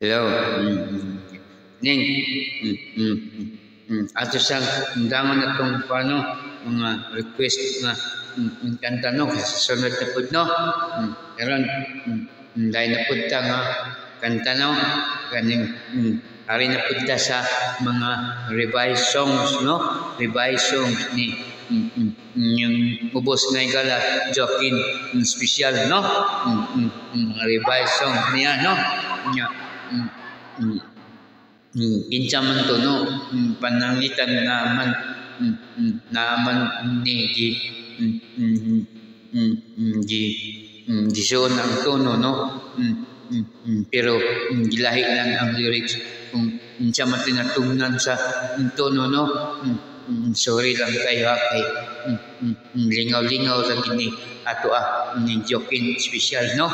Hello. Ning, ato siyang undangan na itong paano, mga request nga kanta no, sa sunod na po no. Karon dahil na po ta nga kanta no, kaning ari na po ta sa mga revised songs no, revised songs ni yung ubos nga igala Joaquin special no, mga revised song niya no, niya kinsa man to no, panangitan naman ni di show ang tono no, pero gilahi lang ang lyrics kung kinsa man tinatungnan sa tono no. Sorry lang kayo kay lingaw-lingaw lang gini ato ni Joaquin special no.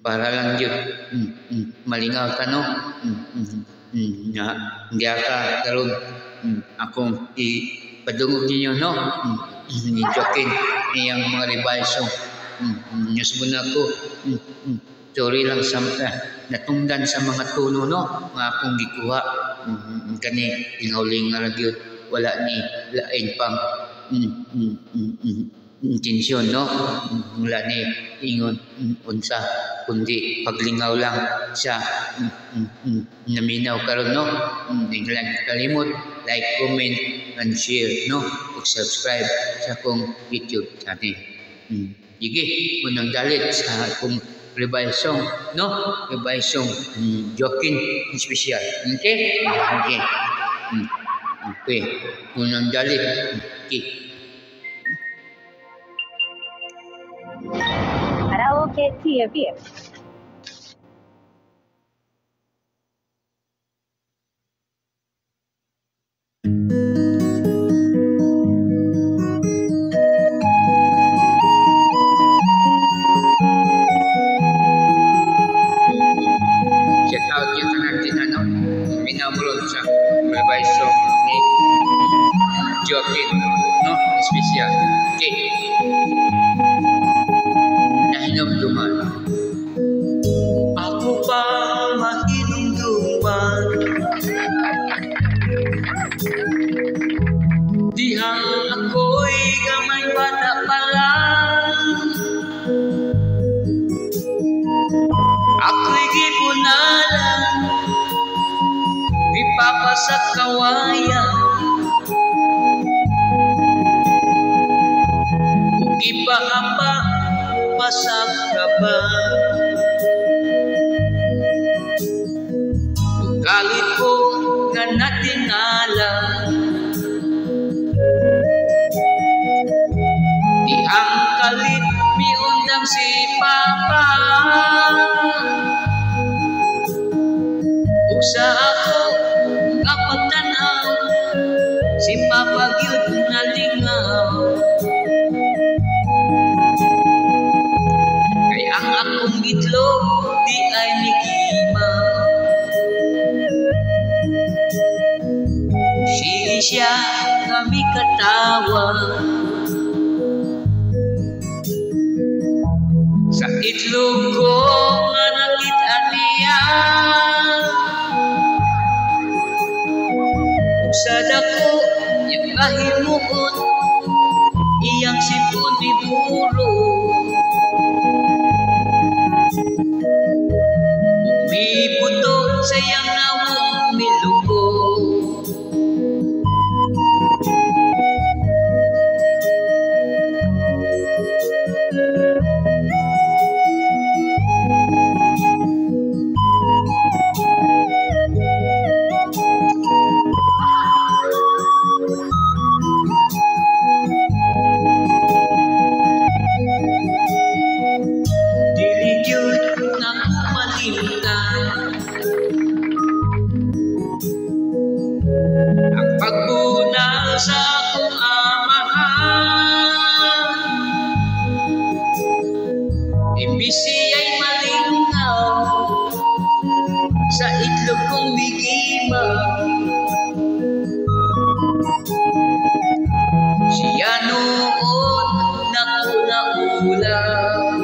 Para lang yun malingaw ka no, nga hindi ka karon akong ipadungog ninyo no, ni Joaquin iyang mga revised news mo na ko. Sorry lang sa natungdan sa mga tono no, nga akong gikuha kani lingaw-lingaw lang yun, wala ni lain pang intensyon no, wala ni ingon unsa kundi paglingaw lang sa naminaw karon no. Hindi lang kalimot like, comment and share no, ug subscribe sa akong YouTube channel. Sige, unang dalit sa akong revised song no, revised song Joaquin special. Okay? Okay. Okay. Unang dalit. Okay. Karaoke TV. Check out yung natin ano, minamulot sa revised song ni Joaquin no, special. Okay. Nahinumduman. Ako pa mahinumduman, dihang ako'y gamay bata pa lang. Ako'y gipunalan, di papasak kawayan, ipaapa pasak ka ba? Galit ko nga natingala, di ang kalit miundang si Papa. Usa ako nga pagtanaw, si Papa gyud nga lingaw. Kay ang akong itlog di ay migimaw. Siya kami katawa sa itlog ko nga nakita niya. Sa dako yung kahimuon, iyang sipon ni Buro. May buto sa iyang nawong miluko. Ang pagbunal sa akong amahan, imbisi ay malingaw sa itlog kong bigimaw. Siya noon nakunaulaw,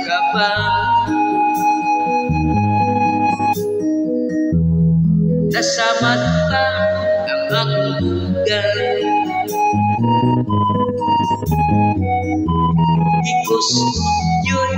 ka ba? Nasa mata ang akong bugal. Di gusto yun